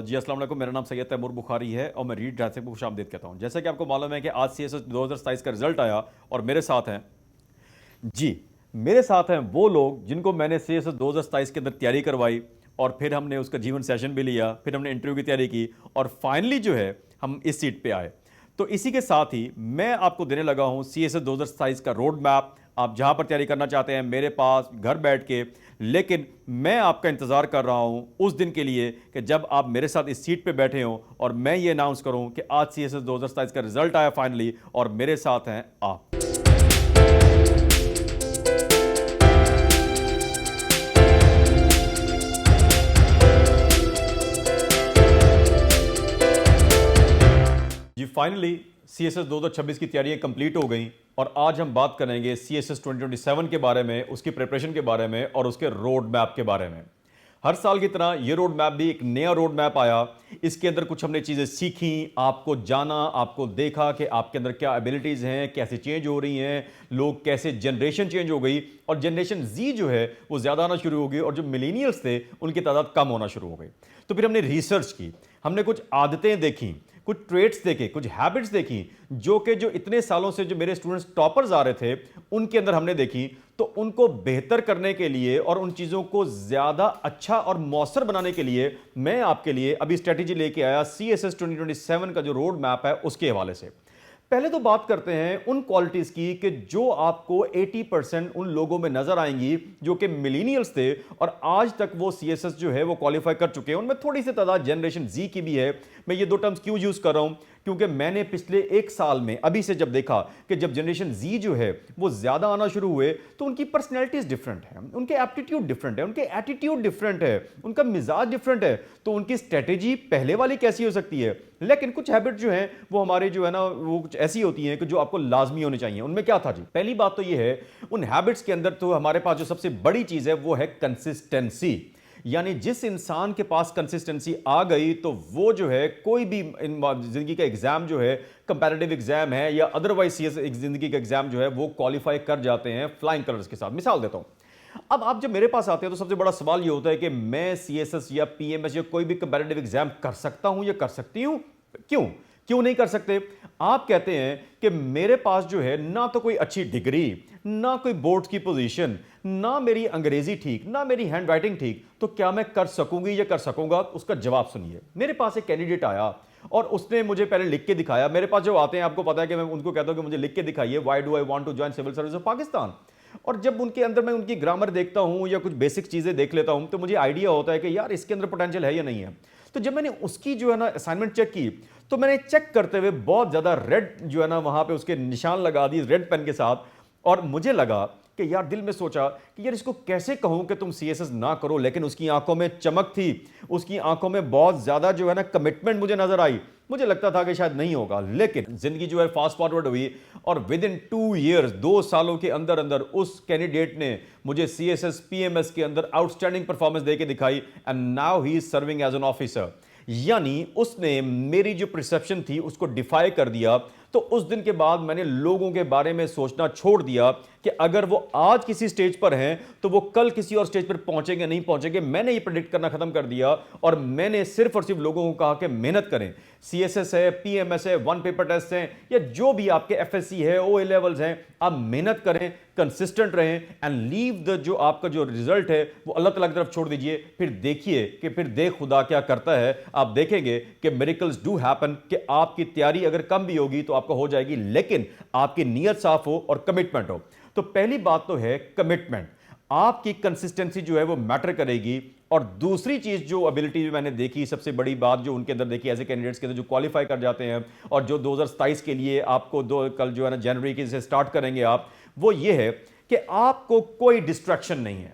जी अस्सलाम वालेकुम। मेरा नाम सैयद तैमूर बुखारी है और मैं रीड जैसे को खुशामदीद कहता हूँ। जैसा कि आपको मालूम है कि आज सीएसएस 2027 का रिजल्ट आया और मेरे साथ हैं जी मेरे साथ हैं वो लोग जिनको मैंने सीएसएस 2027 के अंदर तैयारी करवाई और फिर हमने उसका जीवन सेशन भी लिया, फिर हमने इंटरव्यू की तैयारी की और फाइनली जो है हम इस सीट पे आए। तो इसी के साथ ही मैं आपको देने लगा हूं सीएसएस 2027 का रोड मैप। आप जहां पर तैयारी करना चाहते हैं मेरे पास घर बैठ के, लेकिन मैं आपका इंतजार कर रहा हूं उस दिन के लिए कि जब आप मेरे साथ इस सीट पे बैठे हो और मैं ये अनाउंस करूं कि आज सीएसएस 2027 का रिजल्ट आया फाइनली और मेरे साथ हैं आप। जी फाइनली सीएसएस 2026 की तैयारियां कंप्लीट हो गई और आज हम बात करेंगे सीएसएस 2027 के बारे में, उसकी प्रिपरेशन के बारे में और उसके रोड मैप के बारे में। हर साल की तरह ये रोड मैप भी एक नया रोड मैप आया। इसके अंदर कुछ हमने चीज़ें सीखी, आपको जाना, आपको देखा कि आपके अंदर क्या एबिलिटीज़ हैं, कैसे चेंज हो रही हैं, लोग कैसे, जनरेशन चेंज हो गई और जनरेशन जी जो है वो ज़्यादा आना शुरू हो गई और जो मिलेनियल्स थे उनकी तादाद कम होना शुरू हो गई। तो फिर हमने रिसर्च की, हमने कुछ आदतें देखी, कुछ ट्रेड्स देखे, कुछ हैबिट्स देखी जो इतने सालों से जो मेरे स्टूडेंट्स टॉपर्स आ रहे थे उनके अंदर हमने देखी। तो उनको बेहतर करने के लिए और उन चीज़ों को ज़्यादा अच्छा और मौसर बनाने के लिए मैं आपके लिए अभी स्ट्रेटेजी लेके आया सीएसएस 2027 का जो रोड मैप है उसके हवाले से। पहले तो बात करते हैं उन क्वालिटीज की कि जो आपको 80% उन लोगों में नजर आएंगी जो कि मिलेनियल्स थे और आज तक वो सीएसएस जो है वो क्वालिफाई कर चुके हैं। उनमें थोड़ी सी तादाद जनरेशन जी की भी है। मैं ये दो टर्म्स क्यों यूज कर रहा हूं, क्योंकि मैंने पिछले एक साल में अभी से जब देखा कि जब जनरेशन जी जो है वो ज्यादा आना शुरू हुए तो उनकी पर्सनैलिटीज डिफरेंट है, उनके एप्टीट्यूड डिफरेंट है, उनके एटीट्यूड डिफरेंट है, उनका मिजाज डिफरेंट है। तो उनकी स्ट्रेटेजी पहले वाली कैसी हो सकती है, लेकिन कुछ हैबिट जो है वो हमारे जो है ना वो कुछ ऐसी होती हैं कि जो आपको लाजमी होनी चाहिए। उनमें क्या था जी, पहली बात तो ये है उन हैबिट्स के अंदर तो हमारे पास जो सबसे बड़ी चीज है वो है कंसिस्टेंसी। यानी जिस इंसान के पास कंसिस्टेंसी आ गई तो वो जो है कोई भी जिंदगी का एग्जाम जो है, कंपैरेटिव एग्जाम है या अदरवाइज जिंदगी का एग्जाम जो है वो क्वालिफाई कर जाते हैं फ्लाइंग कलर्स के साथ। मिसाल देता हूं, अब आप जब मेरे पास आते हैं तो सबसे बड़ा सवाल ये होता है कि मैं सीएसएस या पीएमएस या कोई भी कंपैरेटिव एग्जाम कर सकता हूं या कर सकती हूं, क्यों नहीं कर सकते? आप कहते हैं कि मेरे पास जो है ना तो कोई अच्छी डिग्री, ना कोई बोर्ड की पोजीशन, ना मेरी अंग्रेजी ठीक, ना मेरी हैंड राइटिंग ठीक, तो क्या मैं कर सकूंगी या कर सकूंगा? उसका जवाब सुनिए। मेरे पास एक कैंडिडेट आया और उसने मुझे पहले लिख के दिखाया। मेरे पास जो आते हैं आपको पता है कि मैं उनको कहता हूं कि मुझे लिख के दिखाइए, why do I want to join civil service of Pakistan. और जब उनके अंदर मैं उनकी ग्रामर देखता हूं या कुछ बेसिक चीजें देख लेता हूं तो मुझे आइडिया होता है कि यार इसके अंदर पोटेंशियल है या नहीं है। तो जब मैंने उसकी जो है ना असाइनमेंट चेक की तो मैंने चेक करते हुए बहुत ज्यादा रेड जो है ना वहां पे उसके निशान लगा दिए रेड पेन के साथ। और मुझे लगा कि यार, दिल में सोचा कि यार इसको कैसे कहूं कि तुम सीएसएस ना करो, लेकिन उसकी आंखों में चमक थी, उसकी आंखों में बहुत ज्यादा जो है ना कमिटमेंट मुझे नजर आई। मुझे लगता था कि शायद नहीं होगा, लेकिन जिंदगी जो है फास्ट फॉरवर्ड हुई और विद इन 2 ईयर्स, 2 सालों के अंदर अंदर उस कैंडिडेट ने मुझे सीएसएस पीएमएस के अंदर आउटस्टैंडिंग परफॉर्मेंस देके दिखाई and now he is serving as an officer. यानी उसने मेरी जो परसेप्शन थी उसको डिफाई कर दिया। तो उस दिन के बाद मैंने लोगों के बारे में सोचना छोड़ दिया कि अगर वो आज किसी स्टेज पर हैं तो वो कल किसी और स्टेज पर पहुंचेंगे नहीं पहुंचेंगे। मैंने ये प्रेडिक्ट करना खत्म कर दिया और मैंने सिर्फ और सिर्फ लोगों को कहा कि मेहनत करें। सीएसएस है, पीएमएस है, 1 पेपर टेस्ट है या जो भी आपके एफएससी है, ओए लेवल्स हैं, आप मेहनत करें, कंसिस्टेंट रहें एंड लीव द जो आपका जो रिजल्ट है वो अल्लाह ताला की तरफ छोड़ दीजिए। फिर देखिए कि फिर देख खुदा क्या करता है। आप देखेंगे कि मिरेकल्स डू हैपन, कि आपकी तैयारी अगर कम भी होगी तो आपको हो जाएगी, लेकिन आपकी नीयत साफ हो और कमिटमेंट हो। तो पहली बात तो है कमिटमेंट, आपकी कंसिस्टेंसी जो है वो मैटर करेगी। और दूसरी चीज जो एबिलिटी मैंने देखी, सबसे बड़ी बात जो उनके अंदर देखी ऐसे कैंडिडेट्स के अंदर जो क्वालिफाई कर जाते हैं और जो 2027 के लिए आपको कल जो है ना जनवरी के से स्टार्ट करेंगे आप, वो ये है कि आपको कोई डिस्ट्रैक्शन नहीं है।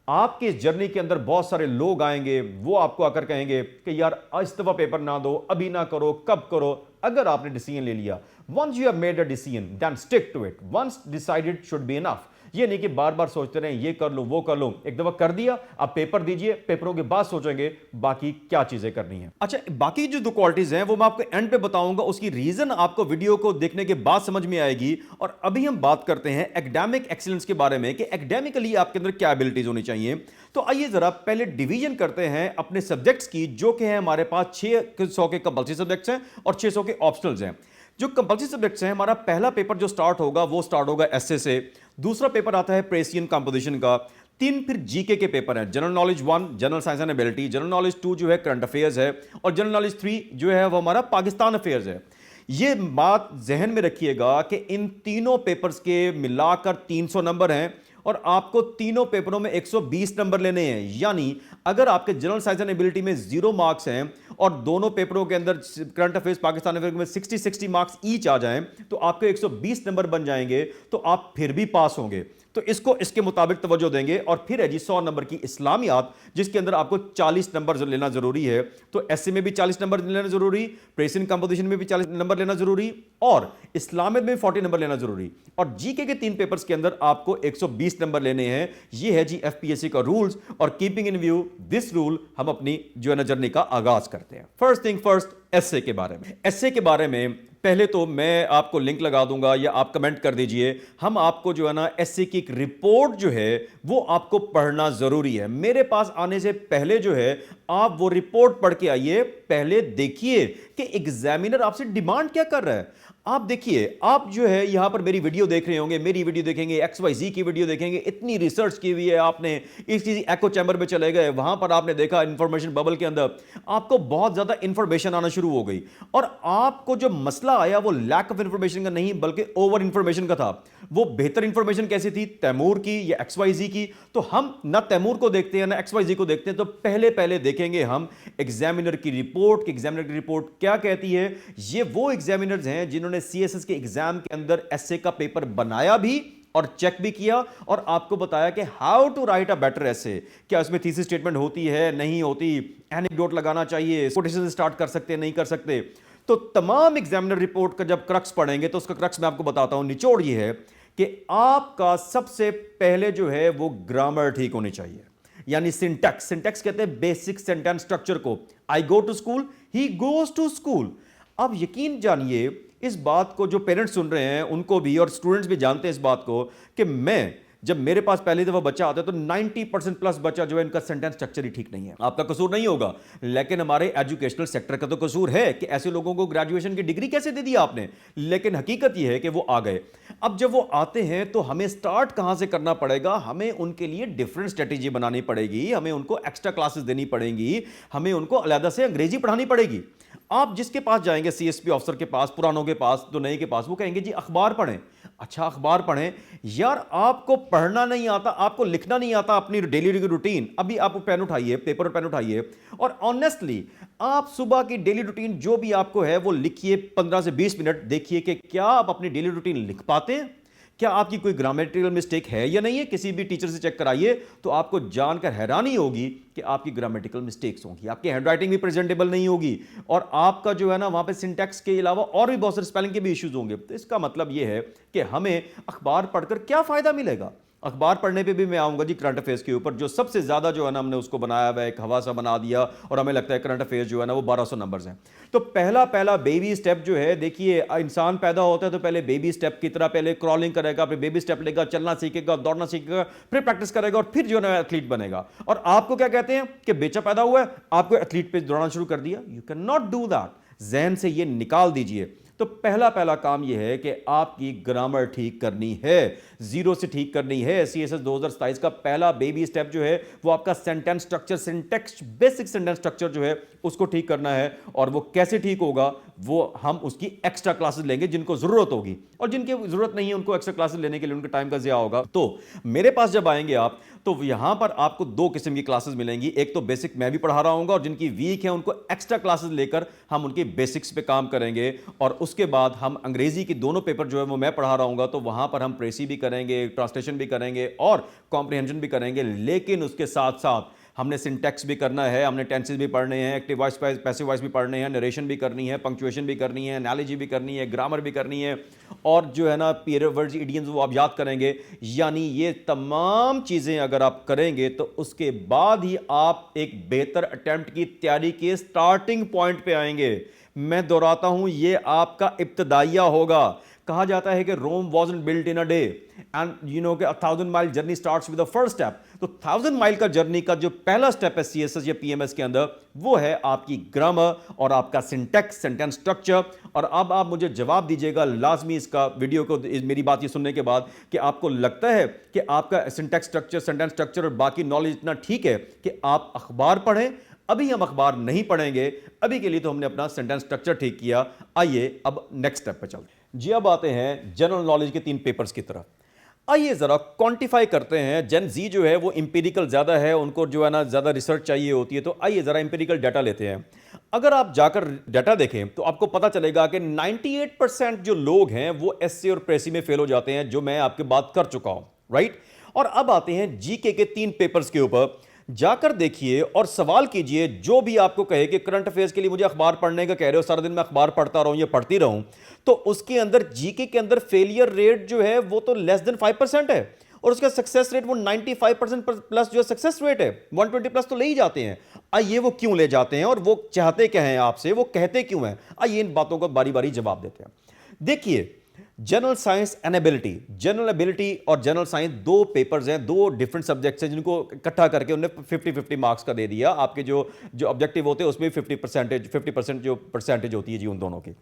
आपकी इस जर्नी के अंदर बहुत सारे लोग आएंगे, वो आपको आकर कहेंगे कि यार इस दफा पेपर ना दो, अभी ना करो, कब करो। अगर आपने डिसीजन ले लिया, once you have made a decision then stick to it, once decided should be enough. ये नहीं कि बार बार सोचते रहे ये कर लूं वो कर लूं। एक दफा कर दिया, अब पेपर दीजिए, पेपरों के बाद सोचेंगे बाकी क्या चीजें करनी है। अच्छा, बाकी जो दो क्वालिटीज हैं वो मैं आपको एंड पे बताऊंगा, उसकी रीजन आपको वीडियो को देखने के बाद समझ में आएगी। और अभी हम बात करते हैं एकेडमिक एक्सीलेंस के बारे में कि एकेडमिकली आपके अंदर क्या एबिलिटीज होनी चाहिए। तो आइए जरा पहले डिवीजन करते हैं अपने सब्जेक्ट्स की, जो कि है हमारे पास 600 के कंपल्सरी सब्जेक्ट्स हैं और 600 के ऑप्शनल्स हैं। जो कंपल्सरी सब्जेक्ट्स हैं, हमारा पहला पेपर जो स्टार्ट होगा वो स्टार्ट होगा एसए से। दूसरा पेपर आता है प्रेसियन कंपोजिशन का। 3 फिर जीके के पेपर हैं, general knowledge 1 general science and ability, general knowledge 2 जो है करंट अफेयर्स है, और जनरल नॉलेज 3 जो है वो हमारा पाकिस्तान अफेयर्स है। ये बात जहन में रखिएगा कि इन तीनों पेपर्स के मिलाकर 300 नंबर हैं और आपको तीनों पेपरों में 120 नंबर लेने हैं। यानी अगर आपके जनरल साइंस एंड एबिलिटी में 0 मार्क्स हैं और दोनों पेपरों के अंदर करंट अफेयर्स पाकिस्तान अफेयर्स में 60 मार्क्स ईच आ जाएं तो आपके 120 नंबर बन जाएंगे, तो आप फिर भी पास होंगे। तो इसको इसके मुताबिक तवज्जो देंगे। और फिर है जी 100 नंबर की इस्लामियात, जिसके अंदर आपको 40 नंबर लेना जरूरी है। तो एसए में भी 40 नंबर लेना जरूरी, प्रेसियन कंपोजिशन में भी 40 नंबर लेना जरूरी, और इस्लामियत में 40 नंबर लेना जरूरी। और जीके के 3 पेपर्स के अंदर आपको 120 नंबर लेने हैं। ये है जी एफपीएससी का रूल्स। और keeping in view this rule हम अपनी जो है ना जर्नी का आगाज करते हैं। फर्स्ट थिंग फर्स्ट, एसए के बारे में। एसए के बारे में पहले तो मैं आपको लिंक लगा दूंगा या आप कमेंट कर दीजिए। हम आपको जो है ना एसए की एक रिपोर्ट जो है वो आपको पढ़ना जरूरी है। मेरे पास आने से पहले जो है आप वो रिपोर्ट पढ़ के आइए, पहले देखिए कि एग्जामिनर आपसे डिमांड क्या कर रहा है। आप देखिए, आप जो है यहां पर मेरी वीडियो देख रहे होंगे, मेरी वीडियो देखेंगे, XYZ की वीडियो देखेंगे, इतनी रिसर्च की हुई है आपने, इस चीज एको चैम्बर में चले गए, वहां पर आपने देखा इंफॉर्मेशन बबल के अंदर आपको बहुत ज्यादा इंफॉर्मेशन आना शुरू हो गई। और आपको जो मसला आया वो लैक ऑफ इंफॉर्मेशन का नहीं बल्कि ओवर इंफॉर्मेशन का था। वो बेहतर इंफॉर्मेशन कैसी थी, तैमूर की या XYZ की? तो हम ना तैमूर को देखते हैं ना XYZ को देखते हैं। तो पहले देखेंगे हम एग्जामिनर की रिपोर्ट कि एग्जामिनर की रिपोर्ट क्या कहती है। ये वो एग्जामिनर्स हैं जिन्होंने सीएसएस के एग्जाम के अंदर एसए का पेपर बनाया भी और चेक भी किया और आपको बताया कि how to write a better essay. क्या उसमें थीसिस स्टेटमेंट होती है, नहीं होती, एनेक्डोट लगाना चाहिए, कोटेशन स्टार्ट कर सकते नहीं कर सकते। तो तमाम एग्जामिनर रिपोर्ट का जब क्रक्स पढ़ेंगे तो उसका क्रक्स मैं आपको बताता हूं। निचोड़ ये है कि आपका सबसे पहले जो है वो ग्रामर ठीक होनी चाहिए, यानी सिंटैक्स। सिंटैक्स कहते हैं बेसिक सेंटेंस स्ट्रक्चर को। I go to school, he goes to school. अब यकीन जानिए इस बात को जो पेरेंट्स सुन रहे हैं उनको भी, और स्टूडेंट्स भी जानते हैं इस बात को कि मैं जब मेरे पास पहली दफा बच्चा आता है तो 90% प्लस बच्चा जो है इनका सेंटेंस स्ट्रक्चर ही ठीक नहीं है। आपका कसूर नहीं होगा, लेकिन हमारे एजुकेशनल सेक्टर का तो कसूर है कि ऐसे लोगों को ग्रेजुएशन की डिग्री कैसे दे दी आपने। लेकिन हकीकत यह है कि वो आ गए। अब जब वो आते हैं तो हमें स्टार्ट कहां से करना पड़ेगा, हमें उनके लिए डिफरेंट स्ट्रेटेजी बनानी पड़ेगी, हमें उनको एक्स्ट्रा क्लासेस देनी पड़ेंगी, हमें उनको अलग से अंग्रेजी पढ़ानी पड़ेगी। आप जिसके पास जाएंगे सीएसपी ऑफिसर के पास, पुरानों के पास, तो नए के पास, वो कहेंगे जी अखबार पढ़ें। अच्छा अखबार पढ़ें यार, आपको पढ़ना नहीं आता, आपको लिखना नहीं आता अपनी डेली रूटीन। अभी आप पेन उठाइए, पेपर और पेन उठाइए और ऑनेस्टली आप सुबह की डेली रूटीन जो भी आपको है वो लिखिए। 15 से 20 मिनट देखिए कि क्या आप अपनी डेली रूटीन लिख पाते हैं, क्या आपकी कोई ग्रामेटिकल मिस्टेक है या नहीं है। किसी भी टीचर से चेक कराइए तो आपको जानकर हैरानी होगी कि आपकी ग्रामेटिकल मिस्टेक्स होंगी, आपकी हैंडराइटिंग भी प्रेजेंटेबल नहीं होगी, और आपका जो है ना वहां पे सिंटैक्स के अलावा और भी बहुत सारे स्पेलिंग के भी इश्यूज होंगे। तो इसका मतलब यह है कि हमें अखबार पढ़कर क्या फायदा मिलेगा। अखबार पढ़ने पे भी मैं आऊंगा जी करंट अफेयर्स के ऊपर, जो सबसे ज्यादा जो है ना हमने उसको बनाया हुआ है, एक हवा सा बना दिया, और हमें लगता है करंट अफेयर्स जो है ना वो 1200 नंबर्स हैं। तो पहला बेबी स्टेप जो है, देखिए इंसान पैदा होता है तो पहले बेबी स्टेप की तरह पहले क्रॉलिंग करेगा, फिर बेबी स्टेप लेगा, चलना सीखेगा, दौड़ना सीखेगा, फिर प्रैक्टिस करेगा और फिर जो है ना एथलीट बनेगा। और आपको क्या कहते हैं कि बेचा पैदा हुआ है, आपको एथलीट पे दौड़ना शुरू कर दिया। You can not do that. जहन से ये निकाल दीजिए। तो पहला काम यह है कि आपकी ग्रामर ठीक करनी है, 0 से ठीक करनी है। सीएसएस 2027 का पहला बेबी स्टेप जो है वो आपका sentence structure, syntax, basic sentence structure जो है उसको ठीक करना है। और वो कैसे ठीक होगा, वो हम उसकी एक्स्ट्रा क्लासेस लेंगे जिनको जरूरत होगी, और जिनकी जरूरत नहीं है उनको एक्स्ट्रा क्लासेस लेने के लिए उनका टाइम का ज़िया होगा। तो मेरे पास जब आएंगे आप तो यहां पर आपको 2 किस्म की क्लासेस मिलेंगी। एक तो बेसिक मैं भी पढ़ा रहा हूं, और जिनकी वीक है उनको एक्स्ट्रा क्लासेस लेकर हम उनके बेसिक्स पे काम करेंगे। और उसके बाद हम अंग्रेजी की दोनों पेपर जो है वो मैं पढ़ा रहा हूं, तो वहां पर हम प्रेसी भी करेंगे, ट्रांसलेशन भी करेंगे और कॉम्प्रिहेंशन भी करेंगे। लेकिन उसके साथ साथ हमने सिंटैक्स भी करना है, हमने टेंसेस भी पढ़ने हैं, एक्टिव वॉइस पैसिव वॉइस भी पढ़ने हैं, नरेशन भी करनी है, पंक्चुएशन भी करनी है, एनालॉजी भी करनी है, ग्रामर भी करनी है, और जो है ना पीरियड वर्ड्स इडियम्स वो आप याद करेंगे। यानी ये तमाम चीज़ें अगर आप करेंगे तो उसके बाद ही आप एक बेहतर अटेम्प्ट की तैयारी के स्टार्टिंग पॉइंट पे आएंगे। मैं दोहराता हूं, ये आपका इब्तदाइया होगा। कहा जाता है कि Rome wasn't built in a day, and you know कि 1000 mile journey starts with the first step. तो 1000 माइल का जर्नी का जो पहला स्टेप है सीएसएस या पीएमएस के अंदर, वो है आपकी ग्रामर और आपका सिंटैक्स, सेंटेंस स्ट्रक्चर। और अब आप मुझे जवाब दीजिएगा लाजमी इसका वीडियो को, मेरी बात ये सुनने के बाद, कि आपको लगता है कि आपका सिंटैक्स स्ट्रक्चर, सेंटेंस स्ट्रक्चर और बाकी नॉलेज इतना ठीक है कि आप अखबार पढ़ें। अभी हम अखबार नहीं पढ़ेंगे, अभी के लिए तो हमने अपना सेंटेंस स्ट्रक्चर ठीक किया। आइए अब नेक्स्ट स्टेप पे चलते हैं जी। अब आते हैं जनरल नॉलेज के 3 पेपर्स की तरफ। आइए जरा क्वांटिफाई करते हैं। जेन जी जो है वो इंपीरिकल ज्यादा है, उनको जो है ना ज्यादा रिसर्च चाहिए होती है। तो आइए जरा इंपीरिकल डाटा लेते हैं। अगर आप जाकर डाटा देखें तो आपको पता चलेगा कि 98% जो लोग हैं वो एसए और प्रेसी में फेल हो जाते हैं, जो मैं आपके बात कर चुका हूं, राइट। और अब आते हैं जीके के 3 पेपर्स के ऊपर। जाकर देखिए और सवाल कीजिए, जो भी आपको कहे कि करंट अफेयर्स के लिए मुझे अखबार पढ़ने का कह रहे हो, सारा दिन मैं अखबार पढ़ता रहूं या पढ़ती रहूं, तो उसके अंदर जीके के अंदर फेलियर रेट जो है वो तो लेस देन 5% है, और उसका सक्सेस रेट वो 95% प्लस जो सक्सेस रेट है, 120 प्लस तो ले ही जाते हैं। आइए वो क्यों ले जाते हैं और वो चाहते क्या हैं आपसे, वो कहते क्यों हैं? आइए इन बातों को बारी बारी जवाब देते हैं। देखिए, general science and ability, general ability और जनरल साइंस 2 पेपर्स हैं, 2 डिफरेंट सब्जेक्ट्स हैं, जिनको इकट्ठा करके उन्होंने 50-50 मार्क्स का दे दिया। आपके जो ऑब्जेक्टिव होते हैं उसमें 50% जो परसेंटेज होती है जी उन दोनों की।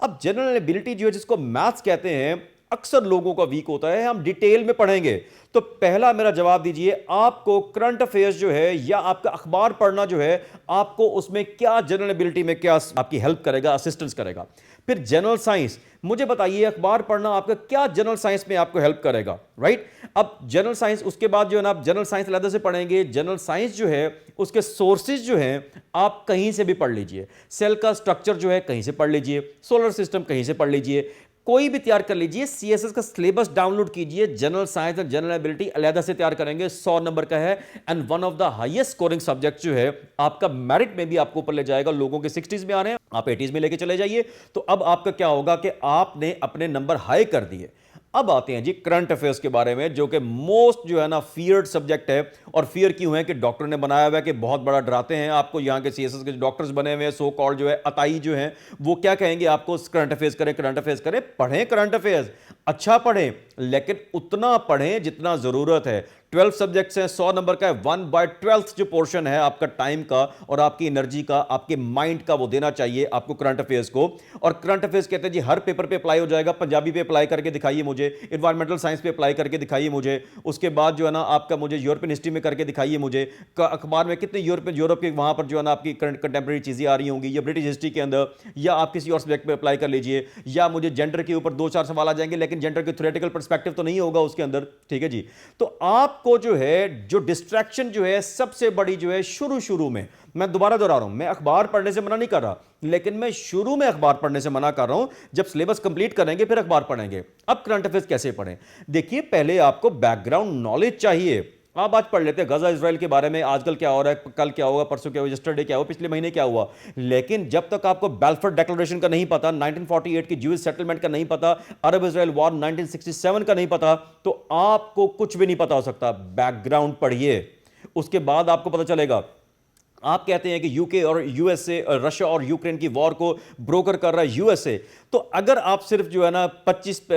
अब जनरल एबिलिटी जो है, जिसको मैथ्स कहते हैं, अक्सर लोगों का वीक होता है। हम डिटेल में पढ़ेंगे। तो पहला मेरा जवाब दीजिए, आपको करंट अफेयर्स जो है या आपका अखबार पढ़ना जो है, आपको उसमें क्या जनरल एबिलिटी में क्या आपकी हेल्प करेगा, असिस्टेंस करेगा। फिर जनरल साइंस, मुझे बताइए अखबार पढ़ना आपका क्या जनरल साइंस में आपको हेल्प करेगा, राइट। अब जनरल साइंस, उसके बाद जो है ना आप जनरल साइंस अलग से पढ़ेंगे। जनरल साइंस जो है उसके सोर्सेज जो हैं आप कहीं से भी पढ़ लीजिए। सेल का स्ट्रक्चर जो है कहीं से पढ़ लीजिए, सोलर सिस्टम कहीं से पढ़ लीजिए, कोई भी तैयार कर लीजिए। सीएसएस का सिलेबस डाउनलोड कीजिए, जनरल साइंस और जनरल एबिलिटी अलग से तैयार करेंगे, 100 नंबर का है, and one of the highest scoring subject जो है आपका मेरिट में भी आपको ऊपर ले जाएगा। लोगों के 60s में आ रहे हैं, आप 80s में लेके चले जाइए। तो अब आपका क्या होगा कि आपने अपने नंबर हाई कर दिए। अब आते हैं जी करंट अफेयर्स के बारे में, जो कि मोस्ट जो है ना फियर्ड सब्जेक्ट है। और फियर क्यों है कि डॉक्टर ने बनाया हुआ है कि बहुत बड़ा डराते हैं आपको। यहां के सीएसएस के डॉक्टर्स बने हुए हैं, सो कॉल्ड जो है अताई जो हैं, वो क्या कहेंगे आपको, करंट अफेयर्स करें, करंट अफेयर्स करें। पढ़ें करंट अफेयर्स, अच्छा पढ़ें, लेकिन उतना पढ़ें जितना जरूरत है। 12 सब्जेक्ट्स हैं, 100 नंबर का है। 1/12 जो पोर्शन है आपका टाइम का और आपकी एनर्जी का, आपके माइंड का, वो देना चाहिए आपको करंट अफेयर्स को। और करंट अफेयर्स कहते हैं जी हर पेपर पे अप्लाई हो जाएगा। पंजाबी पे अप्लाई करके दिखाइए मुझे, इन्वायरमेंटल साइंस पे अप्लाई करके दिखाइए मुझे, उसके बाद जो है ना आपका मुझे यूरोपियन हिस्ट्री में करके दिखाइए मुझे। अखबार में कितने यूरोप के वहां पर जो है ना आपकी करंट कंटेम्प्रेरी चीजें आ रही होंगी, या ब्रिटिश हिस्ट्री के अंदर, या आप किसी और सब्जेक्ट पे अप्लाई कर लीजिए। या मुझे जेंडर के ऊपर 2-4 सवाल आ जाएंगे, लेकिन जेंडर के थ्योरेटिकल पर्सपेक्टिव तो नहीं होगा उसके अंदर, ठीक है जी। तो आपको जो है, जो डिस्ट्रैक्शन जो है सबसे बड़ी जो है शुरू में, मैं दोबारा दोहरा रहा हूं, मैं अखबार पढ़ने से मना नहीं कर रहा, लेकिन मैं शुरू में अखबार पढ़ने से मना कर रहा हूं। जब सिलेबस कंप्लीट करेंगे फिर अखबार पढ़ेंगे। अब करंट अफेयर्स कैसे पढ़ें? देखिए, पहले आपको बैकग्राउंड नॉलेज चाहिए। आप आज पढ़ लेते हैं गजा इजराइल के बारे में, आजकल क्या हो रहा है, कल क्या होगा, परसों क्या हुआ, यस्टरडे क्या हुआ, पिछले महीने क्या हुआ। लेकिन जब तक आपको बेल्फोर डिक्लेरेशन का नहीं पता, 1948 की ज्यूइश सेटलमेंट का नहीं पता, अरब इजराइल वॉर 1967 का नहीं पता, तो आपको कुछ भी नहीं पता हो सकता। बैकग्राउंड पढ़िए, उसके बाद आपको पता चलेगा। आप कहते हैं कि यूके और यूएसए, रशिया और यूक्रेन की वॉर को ब्रोकर कर रहा है यूएसए। तो अगर आप सिर्फ जो है ना 35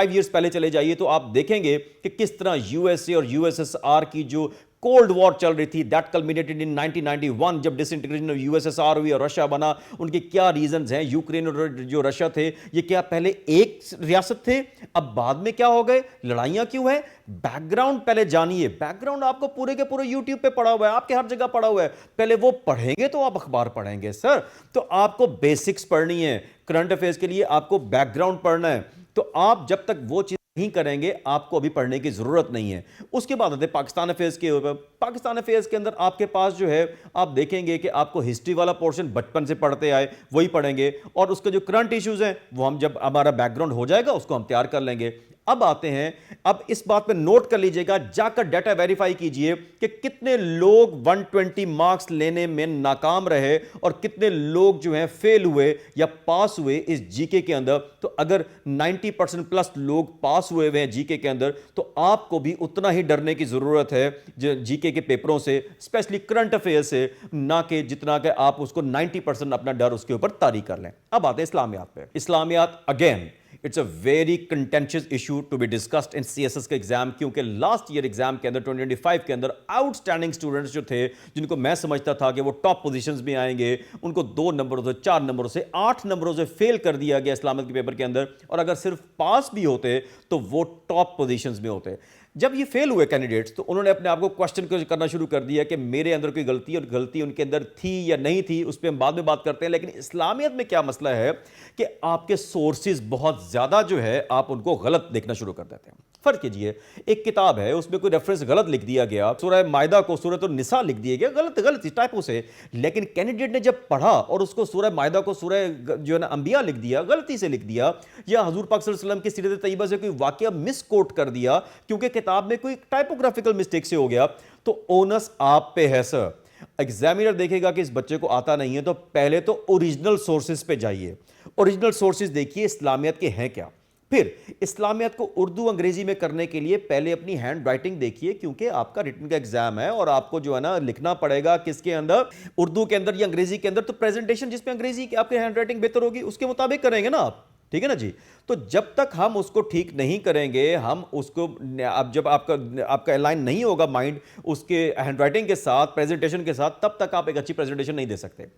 ईयर्स पहले चले जाइए, तो आप देखेंगे कि किस तरह यूएसए और यूएसएसआर की जो कोल्ड वॉर चल रही थी, दैट कल्मिनेटेड इन 1991, जब डिसइंटीग्रेशन ऑफ यूएसएसआर हुई और रशिया बना। उनके क्या रीजंस हैं? यूक्रेन और जो रशिया थे, ये क्या पहले एक रियासत थे, अब बाद में क्या हो गए, लड़ाइयां क्यों है? बैकग्राउंड पहले जानिए। बैकग्राउंड आपको पूरे के पूरे यूट्यूब पे पड़ा हुआ है, आपके हर जगह पड़ा हुआ है। पहले वो पढ़ेंगे तो आप अखबार पढ़ेंगे सर। तो आपको बेसिक्स पढ़नी है करंट अफेयर्स के लिए, आपको बैकग्राउंड पढ़ना है। तो आप जब तक वो चीज नहीं करेंगे, आपको अभी पढ़ने की जरूरत नहीं है। उसके बाद आते हैं पाकिस्तान अफेयर्स के ऊपर। पाकिस्तान अफेयर्स के अंदर आपके पास जो है, आप देखेंगे कि आपको हिस्ट्री वाला पोर्शन बचपन से पढ़ते आए वही पढ़ेंगे, और उसके जो करंट इश्यूज हैं वो हम जब हमारा बैकग्राउंड हो जाएगा उसको हम तैयार कर लेंगे। अब आते हैं, अब इस बात पे नोट कर लीजिएगा, जाकर डाटा वेरीफाई कीजिए कि कितने लोग 120 मार्क्स लेने में नाकाम रहे और कितने लोग जो हैं फेल हुए या पास हुए इस जीके के अंदर। तो अगर 90% प्लस लोग पास हुए हैं जीके के अंदर, तो आपको भी उतना ही डरने की जरूरत है जीके के पेपरों से, स्पेशली करंट अफेयर से, ना कि जितना कि आप उसको 90% अपना डर उसके ऊपर तारी कर लें। अब आते हैं इस्लामियात पे। Islamiyat again it's a very contentious issue to be discussed in CSS के एग्जाम, क्योंकि लास्ट ईयर एग्जाम के अंदर 2025 के अंदर आउटस्टैंडिंग स्टूडेंट्स जो थे, जिनको मैं समझता था कि वो टॉप पोजीशंस में आएंगे, उनको 2 नंबरों से, 4 नंबरों से, 8 नंबरों से फेल कर दिया गया इस्लामिक के पेपर के अंदर, और अगर सिर्फ पास भी होते तो वो टॉप पोजीशंस में होते। जब ये फेल हुए कैंडिडेट्स, तो उन्होंने अपने आप को क्वेश्चन करना शुरू कर दिया कि मेरे अंदर कोई गलती, और गलती उनके अंदर थी या नहीं थी उस पर हम बाद में बात करते हैं। लेकिन इस्लामियत में क्या मसला है कि आपके सोर्सेज बहुत ज्यादा जो है आप उनको गलत देखना शुरू कर देते हैं। फर्ज कीजिए, एक किताब है, उसमें कोई रेफरेंस गलत लिख दिया गया, सूरह मायदा को सूरह तो निसा लिख दिया गया, गलत टाइपों से, लेकिन कैंडिडेट ने जब पढ़ा और उसको सूरह मायदा को सूरह जो है ना अंबिया लिख दिया, गलती से लिख दिया, या हजूर पाक सल्लल्लाहु अलैहि वसल्लम की सीरत तैयबा से कोई वाकया मिस कोट कर दिया क्योंकि किताब में कोई टाइपोग्राफिकल मिस्टेक से हो गया, तो ओनस आप पे है सर। एग्जामिनर देखेगा कि इस बच्चे को आता नहीं है, तो पहले तो ओरिजिनल सोर्सेज पे जाइए, ओरिजिनल सोर्सेज देखिए इस्लामियत के हैं क्या। फिर इस्लामियत को उर्दू अंग्रेजी में करने के लिए पहले अपनी हैंड राइटिंग देखिए, क्योंकि आपका रिटन का एग्जाम है और आपको जो है ना लिखना पड़ेगा किसके अंदर, उर्दू के अंदर या अंग्रेजी के अंदर। तो प्रेजेंटेशन जिसमें अंग्रेजी की आपकी हैंड राइटिंग बेहतर होगी उसके मुताबिक करेंगे ना आप, ठीक है ना जी। तो जब तक हम उसको ठीक नहीं करेंगे, हम उसको, अब जब आपका अलाइन नहीं होगा माइंड उसके हैंडराइटिंग के साथ, प्रेजेंटेशन के साथ, तब तक आप एक अच्छी प्रेजेंटेशन नहीं दे सकते।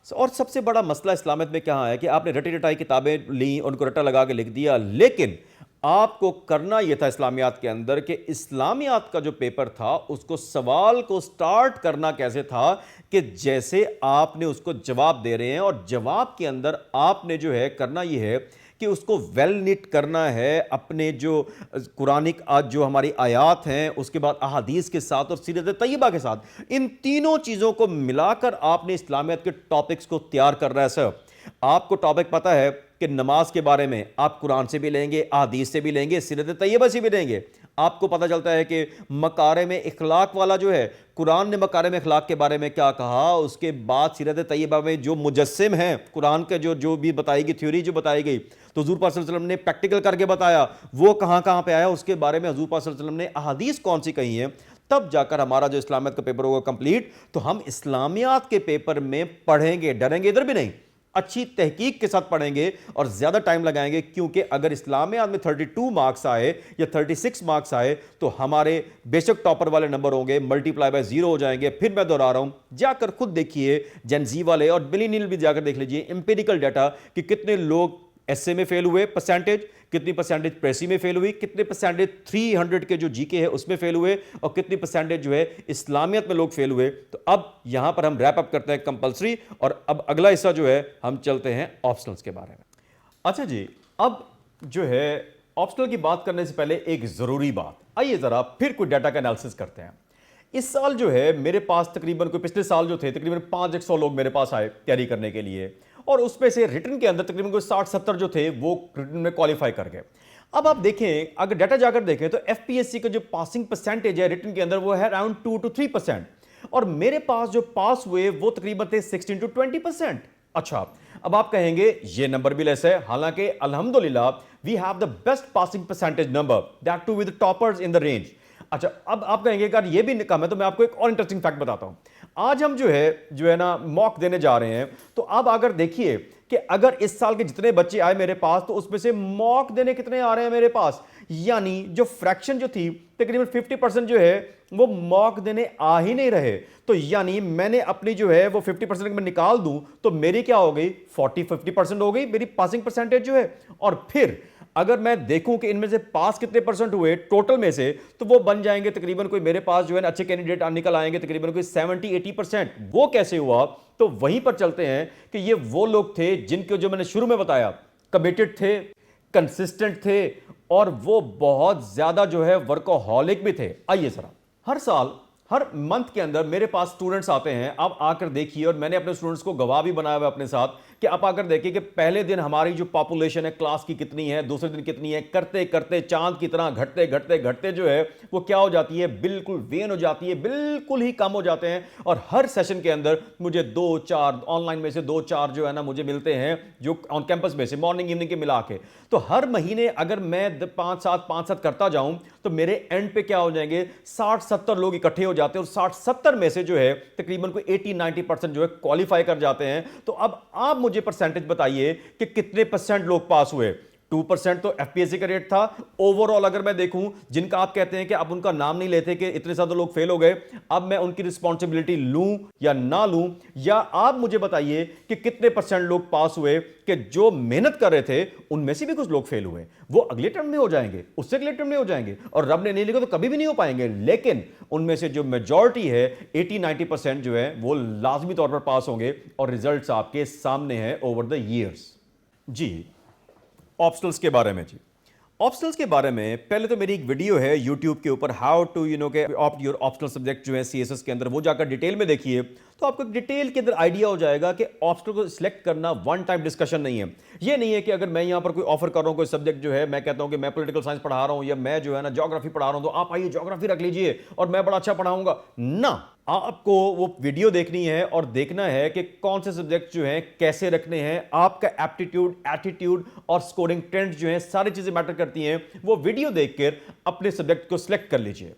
और सबसे बड़ा मसला इस्लामियत में क्या है कि आपने रटी रटाई किताबें ली, उनको रट्टा लगा के लिख दिया, लेकिन आपको करना यह था इस्लामियात के अंदर कि इस्लामियात का जो पेपर था उसको, सवाल को स्टार्ट करना कैसे था कि जैसे आपने उसको जवाब दे रहे हैं, और जवाब के अंदर आपने जो है करना यह है कि उसको वेल निट करना है अपने जो कुरानिक आज जो हमारी आयात हैं, उसके बाद अहादीस के साथ और सीरत तैयबा के साथ, इन तीनों चीज़ों को मिलाकर आपने इस्लामियत के टॉपिक्स को तैयार कर रहा है सर। आपको टॉपिक पता है कि नमाज के बारे में आप कुरान से भी लेंगे, अहादीस से भी लेंगे, सीरत तैयबा से भी लेंगे। आपको पता चलता है कि मकारे में इखलाक वाला जो है, कुरान ने मकारे में इखलाक के बारे में क्या कहा, उसके बाद सीरत तैयबा में जो मुजस्सिम हैं कुरान के, जो भी बताई गई थ्योरी जो बताई गई, तो हजूर पाक सल्लल्लाहु अलैहि वसल्लम ने प्रैक्टिकल करके बताया, वो कहां कहां पे आया, उसके बारे में हजूर पाक सल्लल्लाहु अलैहि वसल्लम ने अहादीस कौन सी कही है। तब जाकर हमारा जो इस्लामियत का पेपर होगा कंप्लीट, तो हम इस्लामियात के पेपर में पढ़ेंगे, डरेंगे इधर भी नहीं, अच्छी तहकीक के साथ पढ़ेंगे और ज्यादा टाइम लगाएंगे। क्योंकि अगर इस्लामियात में 32 मार्क्स आए या 36 मार्क्स आए, तो हमारे बेशक टॉपर वाले नंबर होंगे, मल्टीप्लाई बाय 0 हो जाएंगे। फिर मैं दोहरा रहा हूं, जाकर खुद देखिए, जेनजी वाले और मिलेनियल भी जाकर देख लीजिए इंपेरिकल डाटा कि कितने लोग एसए में फेल हुए, परसेंटेज कितनी, परसेंटेज प्रेसी में फेल हुई, कितने परसेंटेज 300 के जो जीके है उसमें फेल हुए, और कितनी परसेंटेज जो है इस्लामियत में लोग फेल हुए। तो अब यहां पर हम रैप अप करते हैं कंपलसरी, और अब अगला हिस्सा जो है हम चलते हैं ऑप्शनल्स के बारे में। अच्छा जी, अब जो है ऑप्शनल की बात करने से पहले एक जरूरी बात, आइए जरा फिर कोई डाटा का एनालिसिस करते हैं। इस साल जो है मेरे पास तकरीबन, कोई पिछले साल जो थे तकरीबन 500 लोग मेरे पास आए तैयारी करने के लिए, और उसमें से रिटन के अंदर तकरीबन कोई 60-70 जो थे वो रिटन में क्वालिफाई कर गए। अब आप देखें, अगर डाटा जाकर देखें तो एफपीएससी का जो पासिंग परसेंटेज है रिटन के अंदर वो है अराउंड 2 to 3%, और मेरे पास जो पास हुए वो तकरीबन थे 16 to 20%। अच्छा, अब आप कहेंगे ये नंबर भी लेस है, हालांकि अल्हम्दुलिल्लाह we have the best passing percentage number, that too with toppers in the range. अच्छा, अब आप कहेंगे यार ये भी कम है, तो मैं आपको एक और इंटरेस्टिंग फैक्ट बताता हूं। आज हम जो है ना मॉक देने जा रहे हैं, तो अब अगर देखिए कि अगर इस साल के जितने बच्चे आए मेरे पास, तो उसमें से मॉक देने कितने आ रहे हैं मेरे पास, यानी जो फ्रैक्शन जो थी तकरीबन 50% जो है वो मॉक देने आ ही नहीं रहे। तो यानी मैंने अपनी जो है वो 50% में निकाल दूं तो मेरी क्या हो गई, 40-50% हो गई मेरी पासिंग परसेंटेज जो है। और फिर अगर मैं देखूं कि इनमें से पास कितने परसेंट हुए टोटल में से, तो वो बन जाएंगे तकरीबन कोई मेरे पास जो है अच्छे कैंडिडेट निकल आएंगे तकरीबन कोई 70-80%। वो कैसे हुआ, तो वहीं पर चलते हैं कि ये वो लोग थे जिनको, जो मैंने शुरू में बताया, कमिटेड थे, कंसिस्टेंट थे, और वो बहुत ज्यादा जो है वर्कोहॉलिक भी थे। आइए जरा, हर साल हर मंथ के अंदर मेरे पास स्टूडेंट्स आते हैं, आप आकर देखिए, और मैंने अपने स्टूडेंट्स को गवाह भी बनाया हुआ अपने साथ कि आप आकर देखिए कि पहले दिन हमारी जो पॉपुलेशन है क्लास की कितनी है, दूसरे दिन कितनी है, करते करते चांद की तरह घटते घटते घटते जो है वो क्या हो जाती है, बिल्कुल वेन हो जाती है, बिल्कुल ही कम हो जाते हैं। और हर सेशन के अंदर मुझे 2-4 ऑनलाइन में से 2-4 जो है ना मुझे मिलते हैं, जो ऑन कैंपस में से मॉर्निंग इवनिंग के मिला के। तो हर महीने अगर मैं 5-7 करता जाऊं तो मेरे एंड पे क्या हो जाएंगे, 60-70 लोग इकट्ठे हो जाते हैं, और 60-70 में से जो है तकरीबन कोई 80-90% जो है क्वालिफाई कर जाते हैं। तो अब आप मुझे परसेंटेज बताइए कि कितने परसेंट लोग पास हुए। 2% तो एफपीएससी का रेट था। ओवरऑल अगर मैं देखूं, जिनका आप कहते हैं कि आप उनका नाम नहीं लेते कि इतने ज्यादा लोग फेल हो गए, अब मैं उनकी रिस्पॉन्सिबिलिटी लूं या ना लूं, या आप मुझे बताइए कि कितने परसेंट लोग पास हुए, कि जो मेहनत कर रहे थे उनमें से भी कुछ लोग फेल हुए। वो अगले टर्म में हो जाएंगे, उससे अगले टर्म में हो जाएंगे, और रब ने नहीं लिखा तो कभी भी नहीं हो पाएंगे। लेकिन उनमें से जो मेजॉरिटी है 80-90% जो है वो लाजमी तौर पर पास होंगे, और रिजल्ट्स आपके सामने हैं ओवर द ईयर्स। जी, ऑप्शनल्स के बारे में। जी, ऑप्शनल्स के बारे में पहले तो मेरी एक वीडियो है यूट्यूब के ऊपर, हाउ टू के ऑप्ट योर ऑप्शनल सब्जेक्ट जो है सीएसएस के अंदर, वो जाकर डिटेल में देखिए तो आपको डिटेल के अंदर आइडिया हो जाएगा कि ऑप्शनल को सिलेक्ट करना वन टाइम डिस्कशन नहीं है। ये नहीं है कि अगर मैं यहां पर कोई ऑफर कर रहा हूं कोई सब्जेक्ट जो है, मैं कहता हूं कि मैं पॉलिटिकल साइंस पढ़ा रहा हूं या मैं जो है ना ज्योग्राफी पढ़ा रहा हूं, तो आप आइए ज्योग्राफी रख लीजिए और मैं बड़ा अच्छा पढ़ाऊंगा ना। आपको वो वीडियो देखनी है और देखना है कि कौन से सब्जेक्ट जो हैं कैसे रखने हैं, आपका एप्टीट्यूड, एटीट्यूड और स्कोरिंग ट्रेंड जो है सारी चीजें मैटर करती हैं। वो वीडियो देखकर अपने सब्जेक्ट को सिलेक्ट कर लीजिए।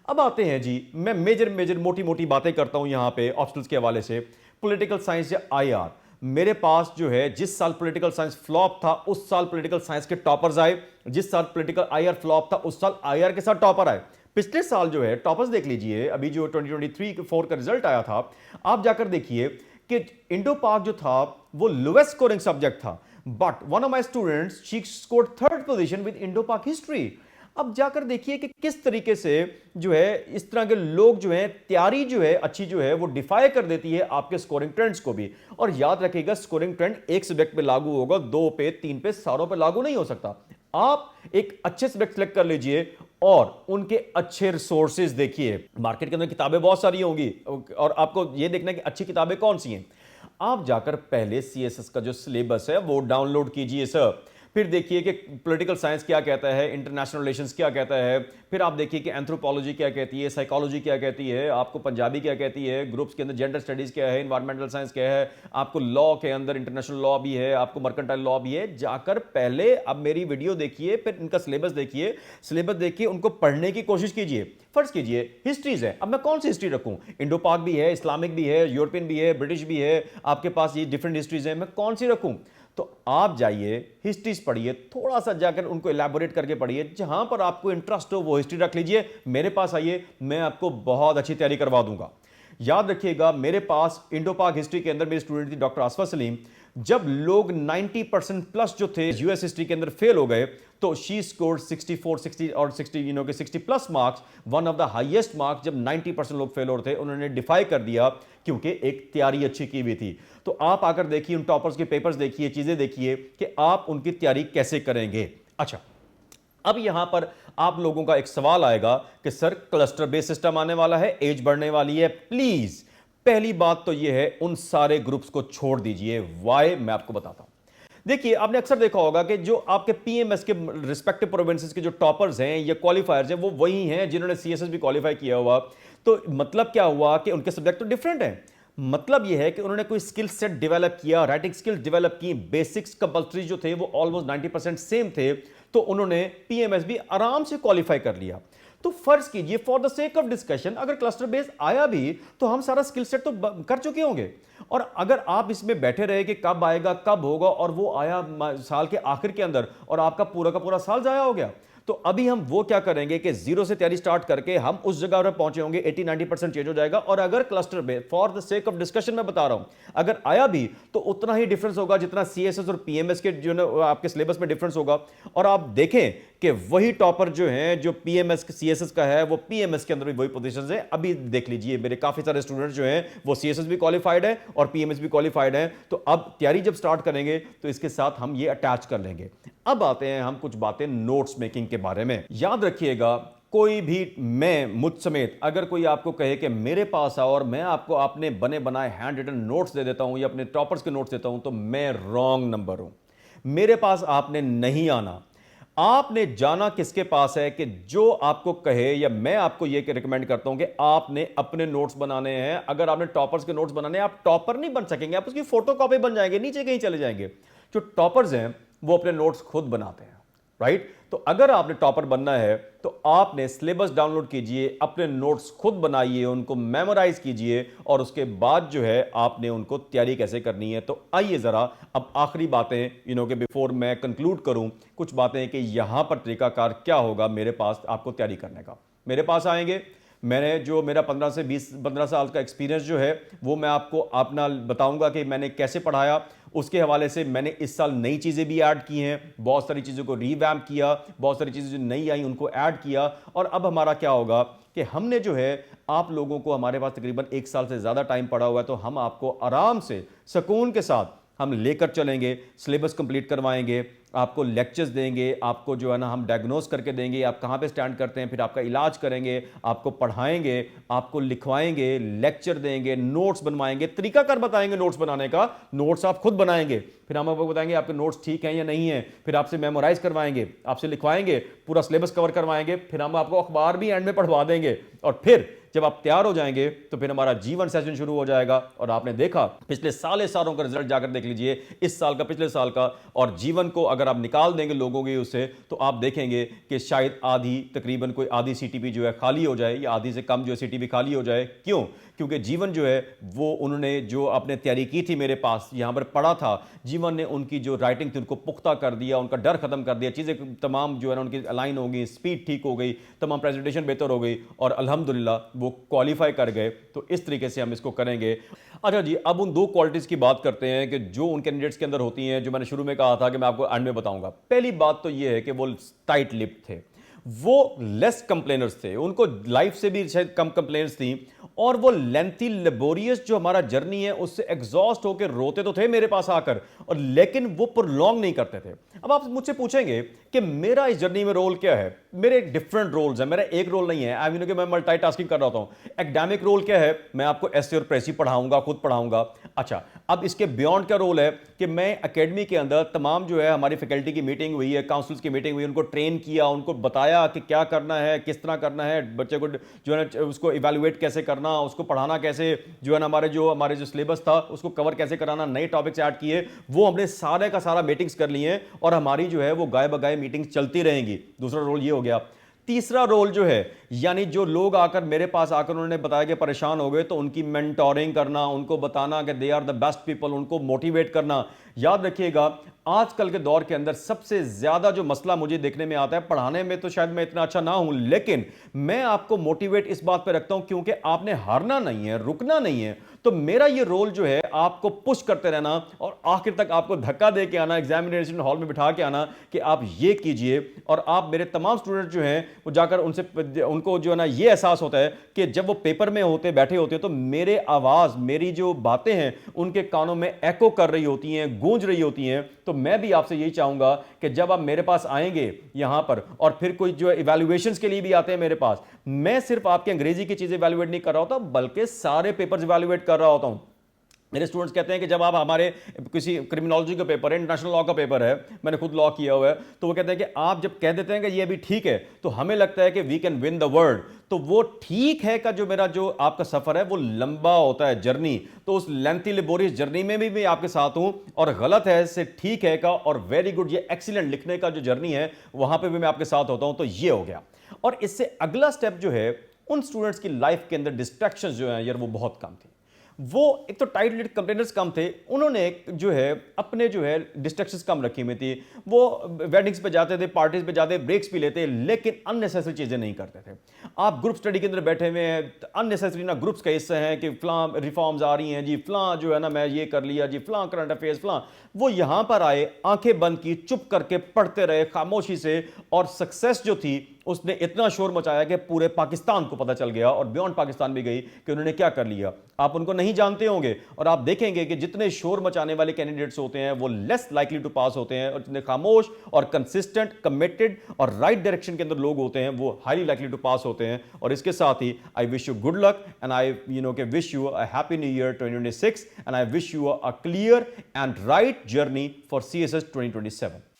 अब आते हैं जी, मैं मेजर मोटी मोटी बातें करता हूं यहां पे ऑप्शनल्स के हवाले से। पॉलिटिकल साइंस या आईआर, मेरे पास जो है जिस साल पॉलिटिकल साइंस फ्लॉप था उस साल पॉलिटिकल साइंस के टॉपर्स आए, जिस साल पॉलिटिकल आईआर फ्लॉप था उस साल आईआर के साथ टॉपर आए। पिछले साल जो है टॉपर्स देख लीजिए, अभी जो 2023-4 का रिजल्ट आया था, आप जाकर देखिए कि इंडो पाक जो था वो लोएस्ट स्कोरिंग सब्जेक्ट था, but one of my students she scored 3rd position with Indo पाक हिस्ट्री। अब जाकर देखिए कि किस तरीके से जो है इस तरह के लोग जो है तैयारी जो है अच्छी जो है वो डिफाई कर देती है आपके स्कोरिंग ट्रेंड्स को भी। और याद रखिएगा, स्कोरिंग ट्रेंड एक सब्जेक्ट पे लागू होगा, 2 पे, 3 पे, सारों पे लागू नहीं हो सकता। आप एक अच्छे सब्जेक्ट सेलेक्ट कर लीजिए और उनके अच्छे रिसोर्सेज देखिए। मार्केट के अंदर किताबें बहुत सारी होंगी और आपको यह देखना है कि अच्छी किताबें कौन सी हैं। आप जाकर पहले सीएसएस का जो सिलेबस है वो डाउनलोड कीजिए सर। फिर देखिए कि पॉलिटिकल साइंस क्या कहता है, इंटरनेशनल रिलेशंस क्या कहता है, फिर आप देखिए कि एंथ्रोपोलॉजी क्या कहती है, साइकोलॉजी क्या कहती है, आपको पंजाबी क्या कहती है, ग्रुप्स के अंदर जेंडर स्टडीज क्या है, एनवायरमेंटल साइंस क्या है, आपको लॉ के अंदर इंटरनेशनल लॉ भी है, आपको मर्केंटाइल लॉ भी है। जाकर पहले अब मेरी वीडियो देखिए, फिर इनका सिलेबस देखिए, सिलेबस देखिए, उनको पढ़ने की कोशिश कीजिए। फर्ज कीजिए हिस्ट्रीज है, अब मैं कौन सी हिस्ट्री रखूं? इंडो पाक भी है, इस्लामिक भी है, यूरोपियन भी है, ब्रिटिश भी है, आपके पास ये डिफरेंट हिस्ट्रीज है, मैं कौन सी रखूं? तो आप जाइए हिस्ट्रीज पढ़िए, थोड़ा सा जाकर उनको इलैबोरेट करके पढ़िए, जहां पर आपको इंटरेस्ट हो वो हिस्ट्री रख लीजिए। मेरे पास आइए, मैं आपको बहुत अच्छी तैयारी करवा दूंगा। याद रखिएगा, मेरे पास इंडो पाक हिस्ट्री के अंदर मेरी स्टूडेंट थी डॉक्टर आसफा सलीम। जब लोग 90% प्लस जो थे यूएस हिस्ट्री के अंदर फेल हो गए, तो शी स्कोर्ड 64, 60 और 60 के 60 plus marks, one of the highest marks. जब 90% लोग फेल हो रहे थे, उन्होंने डिफाई कर दिया क्योंकि एक तैयारी अच्छी की हुई थी। तो आप आकर देखिए, उन टॉपर्स के पेपर्स देखिए, चीजें देखिए कि आप उनकी तैयारी कैसे करेंगे। अच्छा, अब यहां पर आप लोगों का एक सवाल आएगा कि सर क्लस्टर बेस्ड सिस्टम आने वाला है, एज बढ़ने वाली है, प्लीज पहली बात तो यह है उन सारे ग्रुप्स को छोड़ दीजिए। वाई, मैं आपको बताता हूं। देखिए, आपने अक्सर देखा होगा कि जो आपके पीएमएस के रिस्पेक्टिव प्रोविंसेस के जो टॉपर्स हैं या क्वालिफायर्स हैं, वो वही हैं जिन्होंने सीएसएस भी क्वालिफाई किया हुआ। तो मतलब क्या हुआ कि उनके सब्जेक्ट तो डिफरेंट हैं। मतलब यह है कि उन्होंने कोई स्किल सेट डेवलप किया, राइटिंग स्किल्स डेवलप की, बेसिक्स कंपल्सरी जो थे वो ऑलमोस्ट 90% सेम थे, तो उन्होंने पीएमएस भी आराम से क्वालिफाई कर लिया। तो फर्ज कीजिए, for the sake of discussion, अगर क्लस्टर बेस आया भी तो हम सारा स्किल सेट तो कर चुके होंगे। और अगर आप इसमें बैठे रहे कि कब आएगा, कब होगा, और वो आया साल के आखिर के अंदर और आपका पूरा का पूरा साल जाया हो गया, तो अभी हम वो क्या करेंगे कि जीरो से तैयारी स्टार्ट करके हम उस जगह पर पहुंचे होंगे, 80-90% चेंज हो जाएगा। और अगर cluster base, for the sake of discussion मैं बता रहा हूं, अगर आया भी तो उतना ही डिफरेंस होगा जितना सीएसएस और पीएमएस के जो आपके सिलेबस में डिफरेंस होगा। और आप देखें कि वही टॉपर जो हैं, जो पीएमएस सीएसएस का है, वो पीएमएस के अंदर भी वही पोजीशंस है। अभी देख लीजिए, मेरे काफी सारे स्टूडेंट्स जो हैं वो सीएसएस भी क्वालिफाइड है और पीएमएस भी क्वालिफाइड है। तो अब तैयारी जब स्टार्ट करेंगे तो इसके साथ हम ये अटैच कर लेंगे। अब आते हैं हम कुछ बातें नोट्स मेकिंग के बारे में। याद रखिएगा, कोई भी, मैं मुझ समेत, अगर कोई आपको कहे कि मेरे पास आओ और मैं आपको अपने बने बनाए हैंड रिटन नोट्स दे देता हूं या अपने टॉपर्स के नोट्स देता हूं, तो मैं रॉन्ग नंबर हूं। मेरे पास आपने नहीं आना। आपने जाना किसके पास है कि जो आपको कहे, या मैं आपको यह रिकमेंड करता हूं कि आपने अपने नोट्स बनाने हैं। अगर आपने टॉपर्स के नोट्स बनाने हैं, आप टॉपर नहीं बन सकेंगे, आप उसकी फोटोकॉपी बन जाएंगे, नीचे कहीं चले जाएंगे। जो टॉपर्स हैं वो अपने नोट्स खुद बनाते हैं, राइट। तो अगर आपने टॉपर बनना है तो आपने सिलेबस डाउनलोड कीजिए, अपने नोट्स खुद बनाइए, उनको मेमोराइज कीजिए, और उसके बाद जो है आपने उनको तैयारी कैसे करनी है। तो आइए जरा अब आखिरी बातें, कि बिफोर मैं कंक्लूड करूं, कुछ बातें कि यहां पर तरीकाकार क्या होगा मेरे पास आपको तैयारी करने का। मेरे पास आएंगे, मैंने जो मेरा 15 साल का एक्सपीरियंस जो है वो मैं आपको अपना बताऊंगा कि मैंने कैसे पढ़ाया। उसके हवाले से मैंने इस साल नई चीज़ें भी ऐड की हैं, बहुत सारी चीज़ों को रीवैम्प किया, बहुत सारी चीज़ें जो नई आई उनको ऐड किया। और अब हमारा क्या होगा कि हमने जो है आप लोगों को, हमारे पास तकरीबन 1 साल से ज़्यादा टाइम पड़ा हुआ है, तो हम आपको आराम से सुकून के साथ हम लेकर चलेंगे, सिलेबस कंप्लीट करवाएंगे, आपको लेक्चर्स देंगे, आपको जो है ना हम डायग्नोस करके देंगे आप कहाँ पे स्टैंड करते हैं, फिर आपका इलाज करेंगे, आपको पढ़ाएंगे, आपको लिखवाएंगे, लेक्चर देंगे, नोट्स बनवाएंगे, तरीकाकार बताएंगे नोट्स बनाने का। नोट्स आप खुद बनाएंगे, फिर हम आपको बताएंगे आपके नोट्स ठीक हैं या नहीं है, फिर आपसे मेमोराइज करवाएंगे, आपसे लिखवाएंगे, पूरा सिलेबस कवर करवाएंगे, फिर हम आपको अखबार भी एंड में पढ़वा देंगे। और फिर जब आप तैयार हो जाएंगे तो फिर हमारा जीवन सेशन शुरू हो जाएगा। और आपने देखा पिछले सालों का रिजल्ट जाकर देख लीजिए, इस साल का, पिछले साल का, और जीवन को अगर आप निकाल देंगे लोगों के उससे, तो आप देखेंगे कि शायद आधी, तकरीबन कोई आधी सीटीपी जो है खाली हो जाए, या आधी से कम जो है सीटीपी खाली हो जाए। क्यों? क्योंकि जीवन जो है वो, उन्होंने जो अपने तैयारी की थी, मेरे पास यहां पर पढ़ा था, जीवन ने उनकी जो राइटिंग थी उनको पुख्ता कर दिया, उनका डर खत्म कर दिया, चीज़ें तमाम जो है ना उनकी अलाइन हो गई, स्पीड ठीक हो गई, तमाम प्रेजेंटेशन बेहतर हो गई, और अल्हम्दुलिल्लाह वो क्वालिफाई कर गए। तो इस तरीके से हम इसको करेंगे। अच्छा जी, अब उन 2 क्वालिटीज़ की बात करते हैं कि जो उन कैंडिडेट्स के अंदर होती हैं, जो मैंने शुरू में कहा था कि मैं आपको एंड में बताऊंगा। पहली बात तो ये है कि वो टाइट लिप थे, वो लेस कंप्लेनर्स थे, उनको लाइफ से भी शायद कम कंप्लेंट्स थी, और वो लेंथी लेबोरियस जो हमारा जर्नी है उससे एग्जॉस्ट होकर रोते तो थे मेरे पास आकर, और लेकिन वो प्रोलॉन्ग नहीं करते थे। अब आप मुझसे पूछेंगे कि मेरा इस जर्नी में रोल क्या है। मेरे डिफरेंट रोल्स हैं, मेरा एक रोल नहीं है। आई मीन कि मैं मल्टीटास्किंग कर रहा होता हूं। एकेडमिक रोल क्या है, मैं आपको एसए और प्रेसी पढ़ाऊंगा, खुद पढ़ाऊंगा। अच्छा, अब इसके बियॉन्ड क्या रोल है कि मैं एकेडमी के अंदर तमाम जो है हमारी फैकल्टी की मीटिंग हुई है, काउंसिल्स की मीटिंग हुई, उनको ट्रेन किया, उनको बताया कि क्या करना है, किस तरह करना है, बच्चे को जो है ना उसको इवैल्यूएट कैसे करना, उसको पढ़ाना कैसे, जो है ना हमारे जो सिलेबस था उसको कवर कैसे कराना, नए टॉपिक्स ऐड किए, वो हमने सारे का सारा मीटिंग्स कर लिए, और हमारी जो है वो गाय बगाए मीटिंग्स चलती रहेंगी। दूसरा रोल ये हो गया। तीसरा रोल जो है, यानी जो लोग आकर मेरे पास आकर उन्होंने बताया कि परेशान हो गए, तो उनकी मेंटोरिंग करना, उनको बताना कि they are the best people, उनको मोटिवेट करना। याद रखिएगा, आजकल के दौर के अंदर सबसे ज्यादा जो मसला मुझे देखने में आता है, पढ़ाने में तो शायद मैं इतना अच्छा ना हूं, लेकिन मैं आपको मोटिवेट इस बात पर रखता हूं क्योंकि आपने हारना नहीं है, रुकना नहीं है। तो मेरा ये रोल जो है आपको पुश करते रहना, और आखिर तक आपको धक्का दे के आना, एग्जामिनेशन हॉल में बिठा के आना कि आप ये कीजिए। और आप मेरे तमाम स्टूडेंट जो हैं वो जाकर उनको जो है ना ये एहसास होता है कि जब वो पेपर में होते, बैठे होते हैं, तो मेरे आवाज, मेरी जो बातें हैं उनके कानों में एको कर रही होती हैं, गूंज रही होती हैं। तो मैं भी आपसे यही चाहूंगा कि जब आप मेरे पास आएंगे यहां पर, और फिर कोई जो इवैल्यूएशंस के लिए भी आते हैं मेरे पास, मैं सिर्फ आपकी अंग्रेजी की चीजें इवैल्यूएट नहीं कर रहा होता, बल्कि सारे पेपर्स इवैल्यूएट कर रहा होता हूं। मेरे स्टूडेंट्स कहते हैं कि जब आप हमारे किसी क्रिमिनोलॉजी का पेपर है, इंटरनेशनल लॉ का पेपर है, मैंने खुद लॉ किया हुआ है, तो वो कहते हैं कि आप जब कह देते हैं कि ये भी ठीक है, तो हमें लगता है कि we can win the world. तो वो ठीक है का जो आपका सफर है वो लंबा होता है, जर्नी। तो उस लेंथी लेबोरियस जर्नी में भी मैं आपके साथ हूं, और गलत है से ठीक है का और वेरी गुड ये एक्सीलेंट लिखने का जो जर्नी है वहां पर भी मैं आपके साथ होता हूं। तो ये हो गया। और इससे अगला स्टेप जो है, उन स्टूडेंट्स की लाइफ के अंदर डिस्ट्रैक्शंस जो है यार वो बहुत कम थी। वो एक तो टाइट लिट कंप्लेनर्स कम थे, उन्होंने जो है अपने जो है डिस्ट्रैक्शंस कम रखी हुई थी। वो वेडिंग्स पे जाते थे, पार्टीज पे जाते, ब्रेक्स भी लेते, लेकिन अननेसेसरी चीजें नहीं करते थे। आप ग्रुप स्टडी के अंदर बैठे हुए हैं, अननेसेसरी ना ग्रुप्स का हिस्से हैं कि फलां रिफॉर्म्स आ रही हैं जी, फलां जो है ना मैं ये कर लिया जी, फलां करंट अफेयर्स फलां। वो यहां पर आए, आंखें बंद की, चुप करके पढ़ते रहे खामोशी से, और सक्सेस जो थी उसने इतना शोर मचाया कि पूरे पाकिस्तान को पता चल गया और बियॉन्ड पाकिस्तान भी गई कि उन्होंने क्या कर लिया। आप उनको नहीं जानते होंगे और आप देखेंगे कि जितने शोर मचाने वाले कैंडिडेट्स होते हैं वो लेस लाइकली टू पास होते हैं, और जितने खामोश और कंसिस्टेंट, कमिटेड और राइट डायरेक्शन के अंदर लोग होते हैं वो हाईली लाइकली टू पास होते हैं। और इसके साथ ही I wish you good luck and I wish you a happy new year 2026 and I wish you a clear and right journey for CSS 2027.